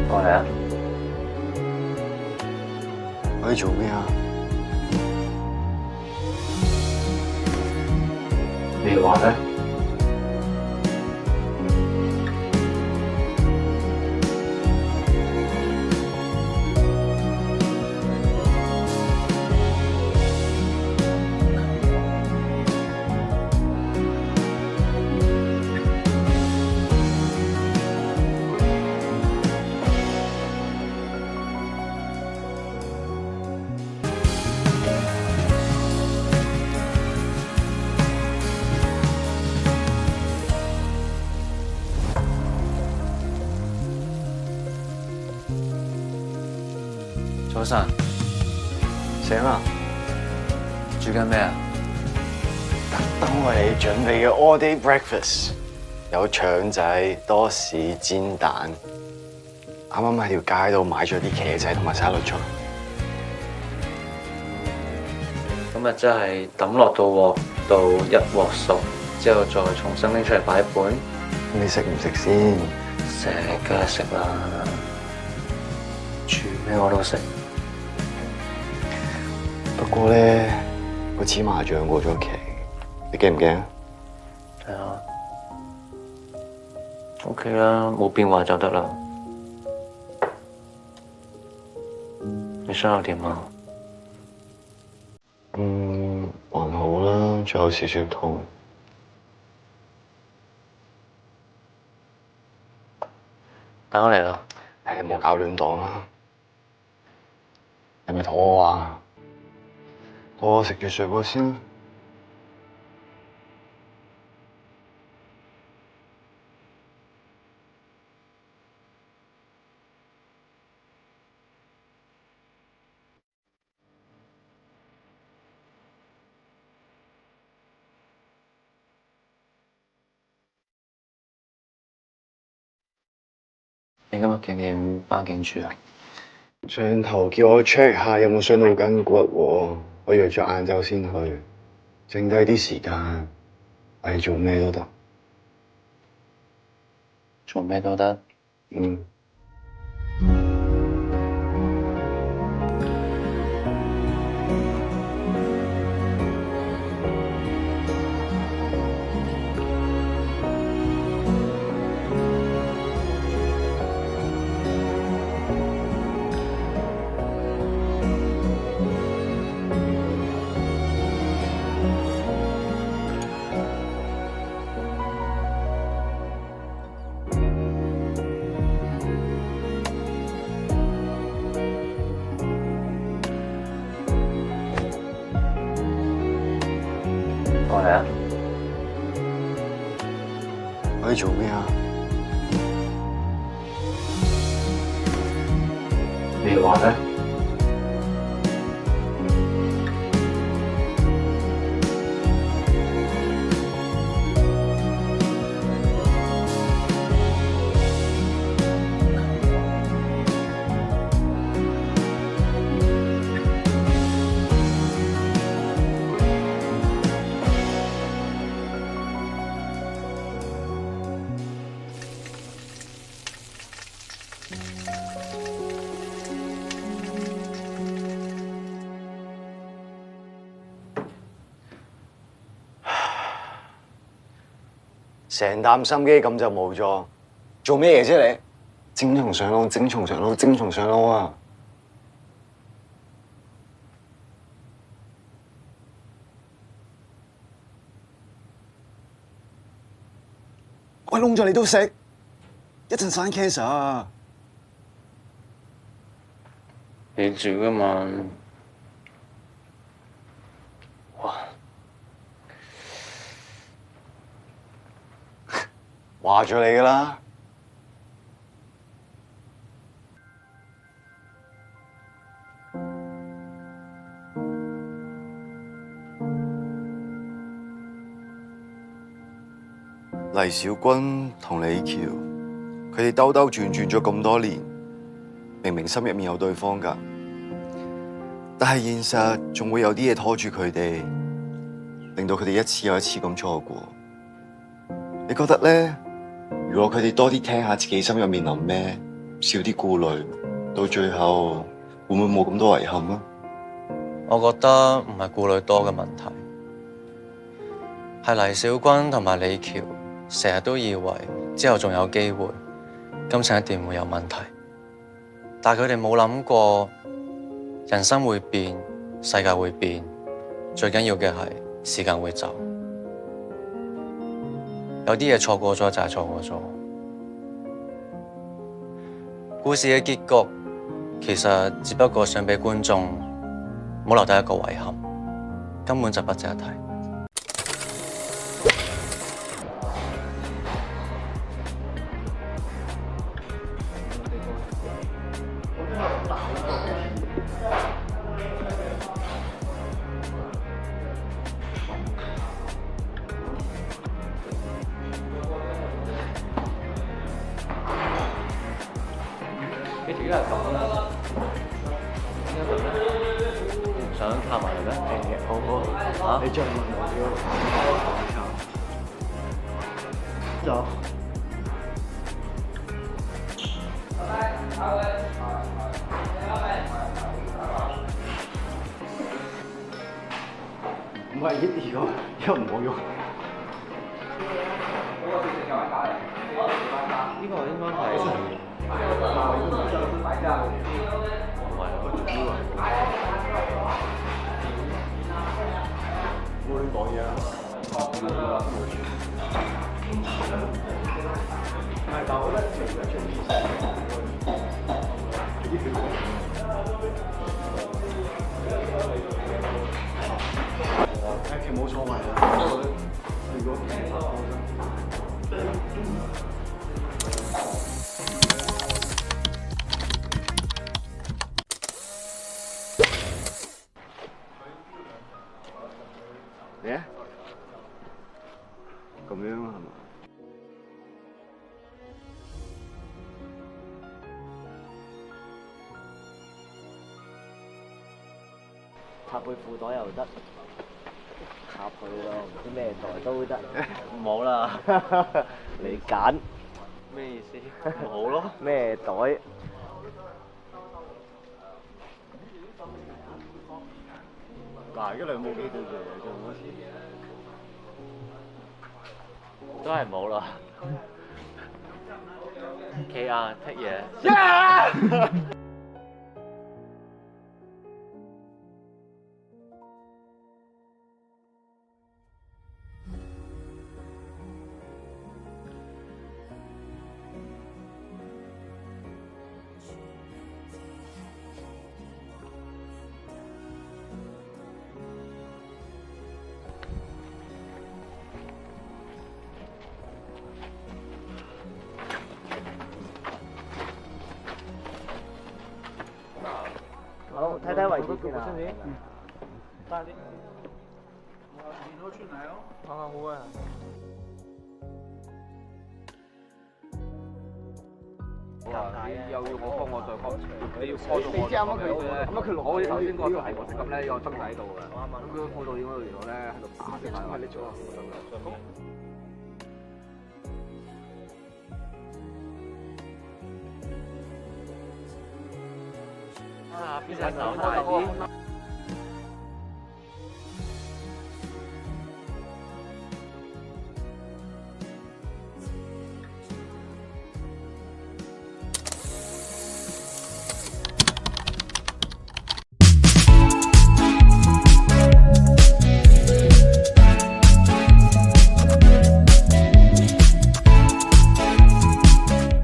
過嚟啊！可以做咩啊？你話咧？早晨，醒啦！煮緊咩啊？特登為你準備嘅 all day breakfast， 有腸仔、多士、煎蛋。啱啱喺條街度買咗啲茄仔同埋沙律醬。咁啊，真係抌落到鑊度一鑊熟，之後再重新拎出嚟擺盤。你食唔食先？食梗係食啦，煮咩我都食。不過咧，個芝麻醬過咗期，你驚唔驚？係啊，OK 啦，冇變壞就得啦。你傷又點啊？還好啦，仲有少少痛。等我嚟啦。誒，冇搞亂檔啦。係咪肚餓啊？我食住水果先啦。你今日幾點返警署啊？上頭叫我 check 下有冇傷到筋骨喎，我約咗晏晝先去，剩低啲時間，我哋做咩都得。做咩都得。嗯。過嚟啊！可以做咩啊？你話咧？成擔心機咁就冇咗，做咩嘢啫你？精蟲上腦，精蟲上腦，精蟲上腦啊！喂，窿咗你都食，一陣生 cancer 啊！你煮㗎嘛？哇！話咗你㗎啦。黎小軍同李喬，佢哋兜兜轉轉咗咁多年，明明心入面有對方㗎，但係現實仲會有啲嘢拖住佢哋，令到佢哋一次又一次咁錯過。你覺得咧？如果佢哋多啲聽下自己心入面諗咩，少啲顧慮，到最後會唔會冇咁多遺憾啊？我覺得唔係顧慮多嘅問題，係黎小軍同埋李喬成日都以為之後仲有機會，感情一定會有問題，但係佢哋冇諗過人生會變，世界會變，最緊要嘅係時間會走。有啲嘢錯過咗就係錯過咗。故事嘅結局其實只不過想俾觀眾唔好留低一個遺憾，根本就不值一提。幾條都係咁啦，點解咁咧？唔想拍埋嚟咩？好好嚇，你再問我走。唔係呢個唔好用。呢個應該係。冇亂講嘢啊！但我覺得其實出面其實冇錯位啦。如果你啊，咁樣係嘛？插背褲袋又得，插佢咯，唔知咩袋都得。唔好啦，你揀。咩意思？唔好咯。咩袋？嗱，而家兩冇幾對嘅做乜事？都係冇啦。KR take 嘢。好，睇睇位置先啊。大啲。你攞出嚟咯。好啊，好啊。你又要我幫我再幫，你要幫到我。你知啱啱佢攞，我頭先嗰個係我咁咧，有個燈仔喺度嘅。咁佢放到影嗰度，原來咧喺度打嘅。係你做啊？邊隻手大啲？